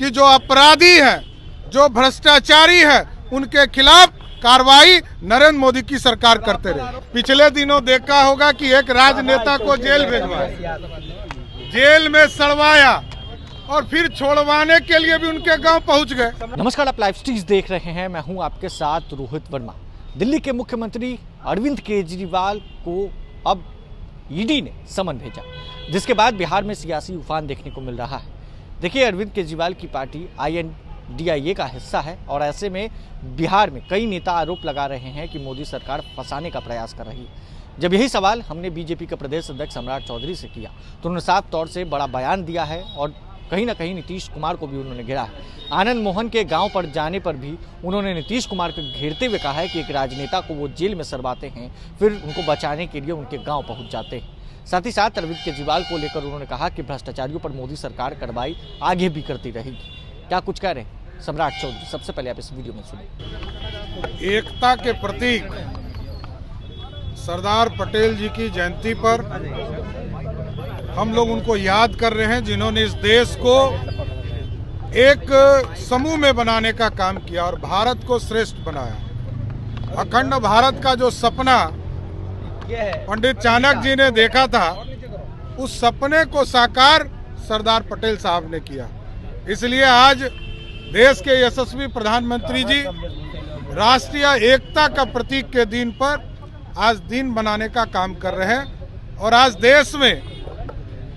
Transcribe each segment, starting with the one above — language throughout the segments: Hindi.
कि जो अपराधी है, जो भ्रष्टाचारी है, उनके खिलाफ कार्रवाई नरेंद्र मोदी की सरकार करते रहे। पिछले दिनों देखा होगा कि एक राजनेता को जेल भेजवाया, जेल में सड़वाया और फिर छोड़वाने के लिए भी उनके गांव पहुंच गए। नमस्कार, आप लाइव स्ट्रीम देख रहे हैं। मैं हूं आपके साथ रोहित वर्मा। दिल्ली के मुख्यमंत्री अरविंद केजरीवाल को अब ईडी ने समन भेजा, जिसके बाद बिहार में सियासी उफान देखने को मिल रहा है। देखिए, अरविंद केजरीवाल की पार्टी INDIA का हिस्सा है और ऐसे में बिहार में कई नेता आरोप लगा रहे हैं कि मोदी सरकार फंसाने का प्रयास कर रही है। जब यही सवाल हमने बीजेपी के प्रदेश अध्यक्ष सम्राट चौधरी से किया तो उन्होंने साफ तौर से बड़ा बयान दिया है और कहीं ना कहीं नीतीश कुमार को भी उन्होंने घेरा है। आनंद मोहन के गांव पर जाने पर भी उन्होंने नीतीश कुमार को घेरते हुए कहा है कि एक राजनेता को वो जेल में सरवाते हैं, फिर उनको बचाने के लिए उनके गांव पहुंच जाते हैं। साथ ही साथ अरविंद केजरीवाल को लेकर उन्होंने कहा कि भ्रष्टाचारियों पर मोदी सरकार कार्रवाई आगे भी करती रहेगी। क्या कुछ कह रहे हैं सम्राट चौधरी, सबसे पहले आप इस वीडियो में सुनिए। एकता के प्रतीक सरदार पटेल जी की जयंती पर हम लोग उनको याद कर रहे हैं, जिन्होंने इस देश को एक समूह में बनाने का काम किया और भारत को श्रेष्ठ बनाया। अखंड भारत का जो सपना पंडित चाणक्य जी ने देखा था, उस सपने को साकार सरदार पटेल साहब ने किया। इसलिए आज देश के यशस्वी प्रधानमंत्री जी राष्ट्रीय एकता का प्रतीक के दिन पर आज दिन मनाने का काम कर रहे हैं। और आज देश में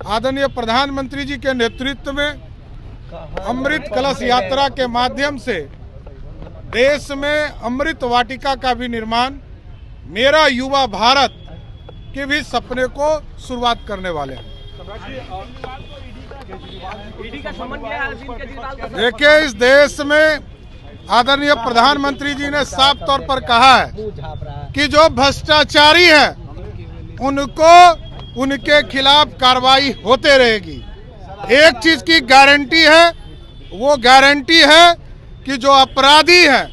आदरणीय प्रधानमंत्री जी के नेतृत्व में अमृत कलश यात्रा के माध्यम से देश में अमृत वाटिका का भी निर्माण, मेरा युवा भारत के भी सपने को शुरुआत करने वाले हैं। देखिए, इस देश में आदरणीय प्रधानमंत्री जी ने साफ तौर पर कहा है कि जो भ्रष्टाचारी है उनको उनके खिलाफ कार्रवाई होते रहेगी। एक चीज की गारंटी है, वो गारंटी है कि जो अपराधी है,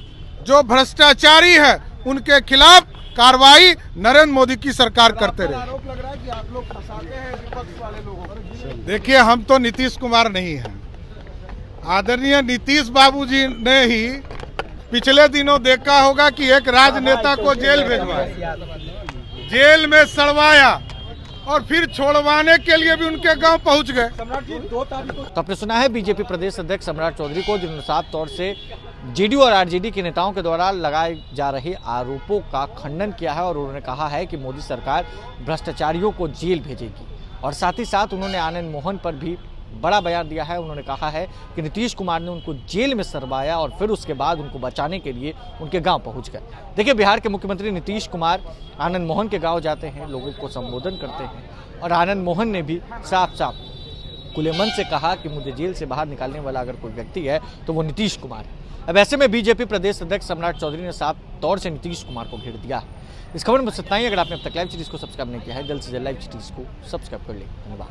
जो भ्रष्टाचारी है, उनके खिलाफ कार्रवाई नरेंद्र मोदी की सरकार करते रहे। आरोप लग रहा है कि आप लोग फंसाते हैं विपक्ष वाले लोगों को। देखिए, हम तो नीतीश कुमार नहीं हैं। आदरणीय नीतीश बाबू जी ने ही पिछले दिनों देखा होगा कि एक राजनेता को जेल भेजवाया, जेल में सड़वाया और फिर छोड़वाने के लिए भी उनके गांव पहुंच गए। तो आपने सुना है बीजेपी प्रदेश अध्यक्ष सम्राट चौधरी को, जिन्होंने साफ तौर से JDU और RJD के नेताओं के द्वारा लगाए जा रहे आरोपों का खंडन किया है और उन्होंने कहा है कि मोदी सरकार भ्रष्टाचारियों को जेल भेजेगी। और साथ ही साथ उन्होंने आनंद मोहन पर भी बड़ा बयान दिया है। उन्होंने कहा है कि नीतीश कुमार ने उनको जेल में सरवाया और फिर उसके बाद उनको बचाने के लिए उनके गांव पहुंच गए। देखिए, बिहार के मुख्यमंत्री नीतीश कुमार आनंद मोहन के गांव जाते हैं, लोगों को संबोधन करते हैं और आनंद मोहन ने भी साफ साफ खुले मन से कहा कि मुझे जेल से बाहर निकालने वाला अगर कोई व्यक्ति है तो वो नीतीश कुमार है। अब ऐसे में बीजेपी प्रदेश अध्यक्ष सम्राट चौधरी ने साफ तौर से नीतीश कुमार को घेर दिया है। इस खबर में बस इतना ही। अगर आपने अब तक लाइव सीरीज को सब्सक्राइब नहीं किया है, जल्द से जल्द लाइव सीरीज को सब्सक्राइब कर ले। धन्यवाद।